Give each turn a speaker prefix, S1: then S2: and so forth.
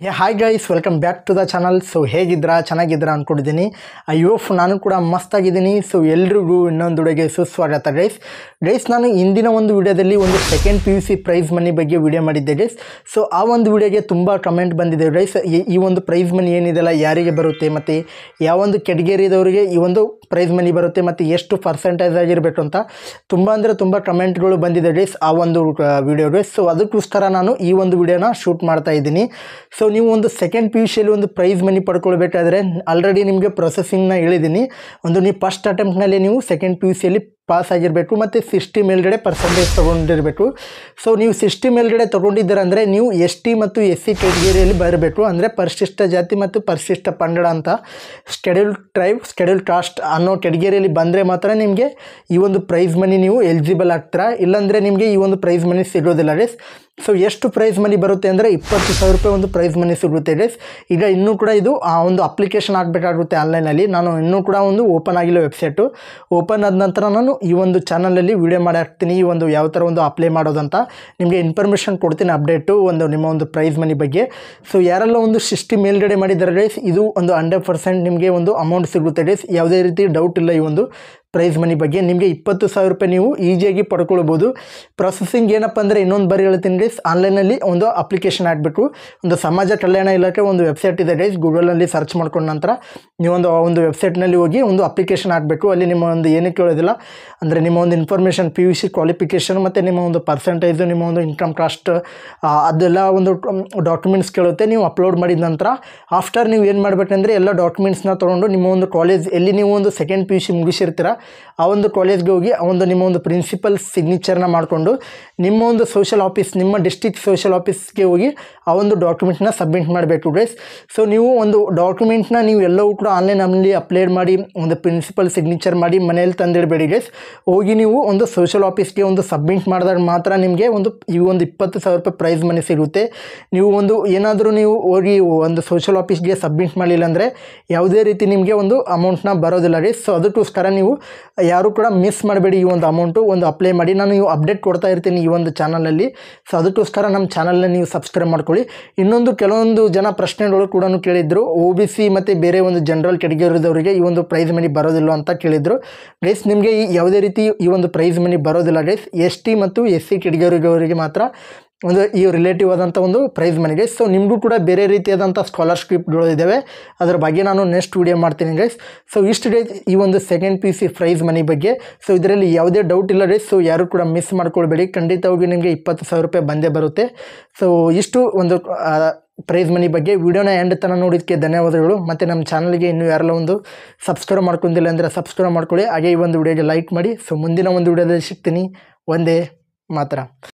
S1: Hi guys, welcome back to the channel. So ಹೇಗಿದ್ದೀರಾ? ಚೆನ್ನಾಗಿದ್ದೀರಾ ಅಂದ್ಕೊಂಡಿದ್ದೀನಿ. ಐ ಹೋಪ್ ನಾನು ಕೂಡ ಮಸ್ತಾಗಿದ್ದೀನಿ. ಸೊ ಎಲ್ರಿಗೂ ಇನ್ನೊಂದು ವಿಡಿಯೋಗೆ ಸುಸ್ವಾಗತ ಗೈಸ್. ನಾನು ಇಂದಿನ ಒಂದು ವಿಡಿಯೋದಲ್ಲಿ ಒಂದು ಸೆಕೆಂಡ್ PUC ಪ್ರೈಸ್ ಮನಿ ಬಗ್ಗೆ ವಿಡಿಯೋ ಮಾಡಿದ್ದೆ ಗೈಸ್. ಸೊ ಆ ಒಂದು ವಿಡಿಯೋಗೆ ತುಂಬ ಕಮೆಂಟ್ ಬಂದಿದೆ ಗೈಸ್. ಈ ಒಂದು ಪ್ರೈಸ್ ಮನಿ ಏನಿದೆಲ್ಲ ಯಾರಿಗೆ ಬರುತ್ತೆ ಮತ್ತು ಯಾವೊಂದು ಕೆಟಗರಿದವರಿಗೆ ಈ ಒಂದು ಪ್ರೈಸ್ ಮನಿ ಬರುತ್ತೆ ಮತ್ತು ಎಷ್ಟು ಪರ್ಸೆಂಟೇಜ್ ಆಗಿರಬೇಕು ಅಂತ ತುಂಬ ಕಮೆಂಟ್ಗಳು ಬಂದಿದೆ ಗೈಸ್ ಆ ಒಂದು ವಿಡಿಯೋ ಗೈಸ್. ಸೊ ಅದಕ್ಕೋಸ್ಕರ ನಾನು ಈ ಒಂದು ವಿಡಿಯೋನ ಶೂಟ್ ಮಾಡ್ತಾ ಇದ್ದೀನಿ. ಸೊ ನೀವು ಒಂದು ಸೆಕೆಂಡ್ PUCಯಲ್ಲಿ ಒಂದು ಪ್ರೈಸ್ ಮನಿ ಪಡ್ಕೊಳ್ಬೇಕಾದ್ರೆ ಆಲ್ರೆಡಿ ನಿಮಗೆ ಪ್ರೊಸೆಸಿಂಗ್ನ ಹೇಳಿದ್ದೀನಿ. ನೀವು ಫಸ್ಟ್ ಅಟೆಂಪ್ಟ್ನಲ್ಲಿ ನೀವು ಸೆಕೆಂಡ್ PUCಯಲ್ಲಿ ಪಾಸ್ ಆಗಿರಬೇಕು ಮತ್ತು 60 ಮೇಲ್ಗಡೆ ಪರ್ಸೆಂಟೇಜ್ ತೊಗೊಂಡಿರಬೇಕು. ಸೊ ನೀವು 60 ಮೇಲ್ಗಡೆ ತೊಗೊಂಡಿದ್ದೀರಂದರೆ ನೀವು ST ಮತ್ತು SC ಕೆಟಗರಿಯಲ್ಲಿ ಬರಬೇಕು. ಅಂದರೆ ಪರಿಶಿಷ್ಟ ಜಾತಿ ಮತ್ತು ಪರಿಶಿಷ್ಟ ಪಂಗಡ ಅಂತ ಶೆಡ್ಯೂಲ್ಡ್ ಟ್ರೈಬ್, ಶೆಡ್ಯೂಲ್ಡ್ ಕಾಸ್ಟ್ ಅನ್ನೋ ಕೆಟಗರಿಯಲ್ಲಿ ಬಂದರೆ ಮಾತ್ರ ನಿಮಗೆ ಈ ಒಂದು ಪ್ರೈಸ್ ಮನಿ ನೀವು ಎಲಿಜಿಬಲ್ ಆಗ್ತೀರಾ. ಇಲ್ಲಾಂದರೆ ನಿಮಗೆ ಈ ಒಂದು ಪ್ರೈಸ್ ಮನಿ ಸಿಗೋದಿಲ್ಲ ಗೈಸ್. ಸೊ ಎಷ್ಟು ಪ್ರೈಸ್ ಮನಿ ಬರುತ್ತೆ ಅಂದರೆ 20,000 ರೂಪಾಯಿ ಒಂದು ಪ್ರೈಸ್ ಮನಿ ಸಿಗುತ್ತೆ ಗೈಸ್. ಈಗ ಇನ್ನೂ ಕೂಡ ಇದು ಒಂದು ಅಪ್ಲಿಕೇಶನ್ ಆಗಬೇಕಾಗುತ್ತೆ ಆನ್ಲೈನಲ್ಲಿ. ನಾನು ಇನ್ನೂ ಕೂಡ ಒಂದು ಓಪನ್ ಆಗಿಲ್ಲ ವೆಬ್ಸೈಟು. ಓಪನ್ ಆದ ನಂತರ ನಾನು ಈ ಒಂದು ಚಾನಲಲ್ಲಿ ವಿಡಿಯೋ ಮಾಡಿ ಹಾಕ್ತೀನಿ ಈ ಒಂದು ಯಾವ ಥರ ಒಂದು ಅಪ್ಲೈ ಮಾಡೋದಂತ ನಿಮಗೆ ಇನ್ಫಾರ್ಮೇಷನ್ ಕೊಡ್ತೀನಿ, ಅಪ್ಡೇಟು ನಿಮ್ಮ ಒಂದು ಪ್ರೈಸ್ ಮನಿ ಬಗ್ಗೆ. ಸೊ ಯಾರೆಲ್ಲ ಒಂದು 60 ಮೇಲ್ಗಡೆ ಮಾಡಿದ್ದಾರೆ ಗೈಸ್, ಇದು ಒಂದು 100% ನಿಮಗೆ ಒಂದು ಅಮೌಂಟ್ ಸಿಗುತ್ತೆ ಗೈಸ್. ಯಾವುದೇ ರೀತಿ ಡೌಟ್ ಇಲ್ಲ ಈ ಒಂದು ಪ್ರೈಸ್ ಮನಿ ಬಗ್ಗೆ. ನಿಮಗೆ 20,000 ರೂಪಾಯಿ ನೀವು ಈಸಿಯಾಗಿ ಪಡ್ಕೊಳ್ಬೋದು. ಪ್ರೊಸೆಸಿಂಗ್ ಏನಪ್ಪ ಅಂದರೆ ಇನ್ನೊಂದು ಬಾರಿ ಹೇಳ್ತೀನಿ ಗೈಸ್, ಆನ್ಲೈನಲ್ಲಿ ಒಂದು ಅಪ್ಲಿಕೇಶನ್ ಆಗಬೇಕು. ಒಂದು ಸಮಾಜ ಕಲ್ಯಾಣ ಇಲಾಖೆ ಒಂದು ವೆಬ್ಸೈಟ್ ಇದೆ ಗೈಸ್, ಗೂಗಲಲ್ಲಿ ಸರ್ಚ್ ಮಾಡ್ಕೊಂಡ ನಂತರ ನೀವು ಒಂದು ವೆಬ್ಸೈಟ್ನಲ್ಲಿ ಹೋಗಿ ಒಂದು ಅಪ್ಲಿಕೇಶನ್ ಆಗಬೇಕು. ಅಲ್ಲಿ ನಿಮ್ಮ ಒಂದು ಏನಕ್ಕೆ ಕೇಳೋದಿಲ್ಲ ಅಂದರೆ ನಿಮ್ಮ ಒಂದು ಇನ್ಫಾರ್ಮೇಷನ್, PUC ಕ್ವಾಲಿಫಿಕೇಷನ್ ಮತ್ತು ನಿಮ್ಮ ಒಂದು ಪರ್ಸೆಂಟೇಜು, ನಿಮ್ಮ ಒಂದು ಇನ್ಕಮ್ ಕಾಸ್ಟ್ ಅದೆಲ್ಲ ಒಂದು ಡಾಕ್ಯುಮೆಂಟ್ಸ್ ಕೇಳುತ್ತೆ. ನೀವು ಅಪ್ಲೋಡ್ ಮಾಡಿದ ನಂತರ ಆಫ್ಟರ್ ನೀವು ಏನು ಮಾಡಬೇಕಂದ್ರೆ ಎಲ್ಲ ಡಾಕ್ಯುಮೆಂಟ್ಸ್ನ ತೊಗೊಂಡು ನಿಮ್ಮ ಒಂದು ಕಾಲೇಜ್ ಎಲ್ಲಿ ನೀವು ಒಂದು ಸೆಕೆಂಡ್ PUC ಮುಗಿಸಿರ್ತೀರ ಆ ಒಂದು ಕಾಲೇಜ್ಗೆ ಹೋಗಿ ನಿಮ್ಮ ಒಂದು ಪ್ರಿನ್ಸಿಪಲ್ ಸಿಗ್ನೇಚರ್ನ ಮಾಡಿಕೊಂಡು ನಿಮ್ಮ ಒಂದು ಸೋಷಲ್ ಆಫೀಸ್, ನಿಮ್ಮ ಡಿಸ್ಟ್ರಿಕ್ಟ್ ಸೋಷಲ್ ಆಫೀಸ್ಗೆ ಹೋಗಿ ಆ ಒಂದು ಡಾಕ್ಯುಮೆಂಟ್ನ ಸಬ್ಮಿಟ್ ಮಾಡಬೇಕು ಗೈಸ್. ಸೊ ನೀವು ಒಂದು ಡಾಕ್ಯುಮೆಂಟ್ನ ನೀವು ಎಲ್ಲವೂ ಕೂಡ ಆನ್ಲೈನಲ್ಲಿ ಅಪ್ಲೋಡ್ ಮಾಡಿ ಒಂದು ಪ್ರಿನ್ಸಿಪಲ್ ಸಿಗ್ನೇಚರ್ ಮಾಡಿ ಮನೆಯಲ್ಲಿ ತಂದಿಡಬೇಡಿ ಗೈಸ್. ಹೋಗಿ ನೀವು ಒಂದು ಸೋಷಲ್ ಆಫೀಸ್ಗೆ ಒಂದು ಸಬ್ಮಿಟ್ ಮಾಡಿದಾಗ ಮಾತ್ರ ನಿಮಗೆ ಈ ಒಂದು 20,000 ರೂಪಾಯಿ ಪ್ರೈಸ್ ಮನಿ ಸಿಗುತ್ತೆ. ನೀವು ಏನಾದರೂ ನೀವು ಹೋಗಿ ಒಂದು ಸೋಷಲ್ ಆಫೀಸ್ಗೆ ಸಬ್ಮಿಟ್ ಮಾಡಲಿಲ್ಲ ಅಂದರೆ ಯಾವುದೇ ರೀತಿ ನಿಮಗೆ ಒಂದು ಅಮೌಂಟ್ನ ಬರೋದಿಲ್ಲ ಗೈಸ್. ಸೊ ಅದಕ್ಕೋಸ್ಕರ ನೀವು ಯಾರು ಕೂಡ ಮಿಸ್ ಮಾಡಬೇಡಿ, ಈ ಒಂದು ಅಮೌಂಟು ಒಂದು ಅಪ್ಲೈ ಮಾಡಿ. ನಾನು ಅಪ್ಡೇಟ್ ಕೊಡ್ತಾ ಇರ್ತೀನಿ ಈ ಒಂದು ಚಾನಲಲ್ಲಿ. ಸೊ ಅದಕ್ಕೋಸ್ಕರ ನಮ್ಮ ಚಾನಲ್ನ ನೀವು ಸಬ್ಸ್ಕ್ರೈಬ್ ಮಾಡ್ಕೊಳ್ಳಿ. ಕೆಲವೊಂದು ಜನ ಪ್ರಶ್ನೆಗಳು ಕೂಡ ಕೇಳಿದ್ರು, OBC ಮತ್ತು ಬೇರೆ ಒಂದು ಜನರಲ್ ಕೆಟಗರಿದವರಿಗೆ ಈ ಒಂದು ಪ್ರೈಸ್ ಮನಿ ಬರೋದಿಲ್ಲ ಅಂತ ಕೇಳಿದ್ರು ಗೈಸ್. ನಿಮಗೆ ಯಾವುದೇ ರೀತಿ ಈ ಒಂದು ಪ್ರೈಸ್ ಮನಿ ಬರೋದಿಲ್ಲ ಗೈಸ್. ST ಮತ್ತು SC ಕೆಟಗರಿದವರಿಗೆ ಮಾತ್ರ ಈ ರಿಲೇಟಿವ್ ಆದಂಥ ಒಂದು ಪ್ರೈಸ್ ಮನಿ ಗೈಸ್. ಸೊ ನಿಮಗೂ ಕೂಡ ಬೇರೆ ರೀತಿಯಾದಂಥ ಸ್ಕಾಲರ್ಶಿಪ್ಗಳು ಇದ್ದಾವೆ, ಅದರ ಬಗ್ಗೆ ನಾನು ನೆಕ್ಸ್ಟ್ ವಿಡಿಯೋ ಮಾಡ್ತೀನಿ ಗೈಸ್. ಸೊ ಇಷ್ಟು ಗೈಸ್ ಈ ಒಂದು ಸೆಕೆಂಡ್ PUC ಪ್ರೈಸ್ ಮನಿ ಬಗ್ಗೆ. ಸೊ ಇದರಲ್ಲಿ ಯಾವುದೇ ಡೌಟ್ ಇಲ್ಲ ಗೈಸ್. ಸೊ ಯಾರು ಕೂಡ ಮಿಸ್ ಮಾಡ್ಕೊಳ್ಬೇಡಿ, ಖಂಡಿತವಾಗಿ ನಿಮಗೆ 20,000 ರೂಪಾಯಿ ಬಂದೇ ಬರುತ್ತೆ. ಸೊ ಇಷ್ಟು ಒಂದು ಪ್ರೈಸ್ ಮನಿ ಬಗ್ಗೆ ವಿಡಿಯೋನ ಎಂಡ್ ತನಕ ನೋಡೋದಕ್ಕೆ ಧನ್ಯವಾದಗಳು. ಮತ್ತು ನಮ್ಮ ಚಾನಲ್ಗೆ ಇನ್ನೂ ಯಾರೆಲ್ಲ ಒಂದು ಸಬ್ಸ್ಕ್ರೈಬ್ ಮಾಡ್ಕೊಂಡಿಲ್ಲ ಅಂದರೆ ಸಬ್ಸ್ಕ್ರೈಬ್ ಮಾಡ್ಕೊಳ್ಳಿ. ಹಾಗೆ ಈ ಒಂದು ವಿಡಿಯೋಗೆ ಲೈಕ್ ಮಾಡಿ. ಸೊ ಮುಂದಿನ ಒಂದು ವಿಡಿಯೋದಲ್ಲಿ ಸಿಗ್ತೀನಿ. ಒಂದೇ ಮಾತ್ರ.